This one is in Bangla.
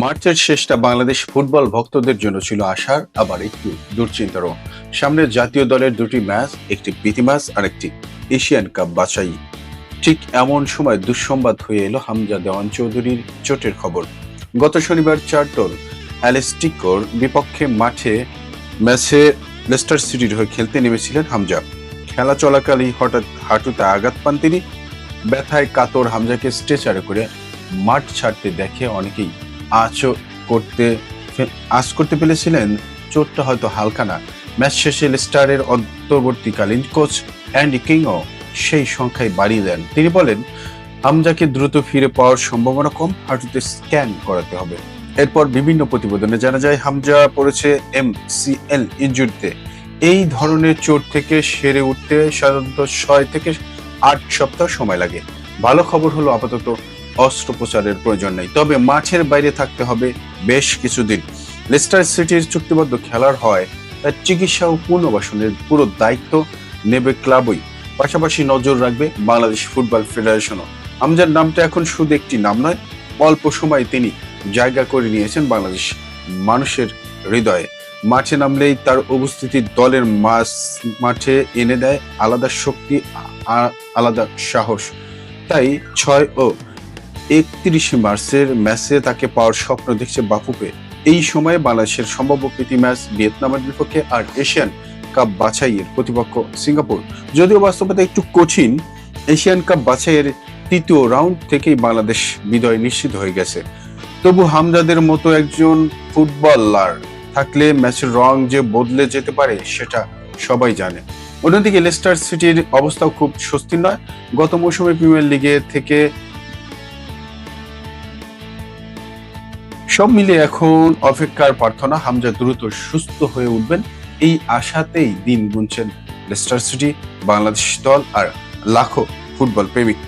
মার্চের শেষটা বাংলাদেশ ফুটবল ভক্তদের জন্য ছিল আশার, আবার একটু দুশ্চিন্তারও। সামনে জাতীয় দলের দুটি ম্যাচ, একটি প্রীতি ম্যাচ আর একটি এশিয়ান কাপ বাছাই। ঠিক এমন সময় দুঃসংবাদ হয়ে এলো হামজা দেওয়ান চৌধুরীর চোটের খবর। গত শনিবার চারটল অ্যালেস্টিকোর বিপক্ষে মাঠে ম্যাচে লেস্টার সিটির হয়ে খেলতে নেমেছিলেন হামজা। খেলা চলাকালেই হঠাৎ হাঁটুতে আঘাত পান তিনি। ব্যথায় কাতর হামজাকে স্ট্রেচারে করে মাঠ ছাড়তে দেখে অনেকেই আজ করতে আজ করতে পেরেছিলেন চোটটা হয়তো হালকা না। ম্যাচ শেষে লেস্টারের অন্তর্বর্তীকালীন কোচ অ্যান্ডি কিংও সেই সংখ্যায় বাড়িয়ে দেন। তিনি বলেন, হামজাকে দ্রুত ফিরে পাওয়ার সম্ভাবনা কম, হাঁটুতে স্ক্যান করাতে হবে। এরপর বিভিন্ন প্রতিবেদনে জানা যায় হামজা পড়েছে MCL ইনজুরিতে। এই ধরনের চোট থেকে সেরে উঠতে সাধারণত 6 থেকে 8 সপ্তাহ সময় লাগে। ভালো খবর হলো আপাতত অস্ত্রোপচারের প্রয়োজন নেই, তবে মাঠের বাইরে থাকতে হবে বেশ কিছুদিন। লেস্টার সিটির চুক্তিবদ্ধ খেলার হয় তার চিকিৎসা ও পুনর্বাসনের পুরো দায়িত্ব নেবে ক্লাবই, পাশাপাশি নজর রাখবে বাংলাদেশ ফুটবল ফেডারেশনও। হামজার নামটা এখন শুধু একটি নাম নয়, অল্প সময় তিনি জায়গা করে নিয়েছেন বাংলাদেশ মানুষের হৃদয়ে। মাঠে নামলেই তার উপস্থিতি দলের মাঠে এনে দেয় আলাদা শক্তি, আলাদা সাহস। তাই 6 ও 31 মার্চের ম্যাচে তাকে পাওয়ার স্বপ্ন দেখছে বাফুফে। এই সময়ে বাংলাদেশের সম্ভাব্য প্রীতি ম্যাচ ভিয়েতনামের বিপক্ষে, আর এশিয়ান কাপ বাছাইয়ের প্রতিপক্ষ সিঙ্গাপুর। যদিও বাস্তবতা একটু কঠিন, এশিয়ান কাপ বাছাইয়ের তৃতীয় রাউন্ড থেকেই বাংলাদেশ বিজয় নিশ্চিত হয়ে গেছে। তবু হামজাদের মতো একজন ফুটবলার থাকলে ম্যাচের রং যে বদলে যেতে পারে সেটা সবাই জানে। অন্যদিকে লেস্টার সিটির অবস্থাও খুব স্বস্তির নয়। গত মৌসুমে প্রিমিয়ার লিগে থেকে সব মিলে এখন অপেক্ষার প্রার্থনা হামজা দ্রুত সুস্থ হয়ে উঠবেন, এই আশাতেই দিন গুনছেন লেস্টার সিটি, বাংলাদেশ দল আর লাখো ফুটবল প্রেমিক।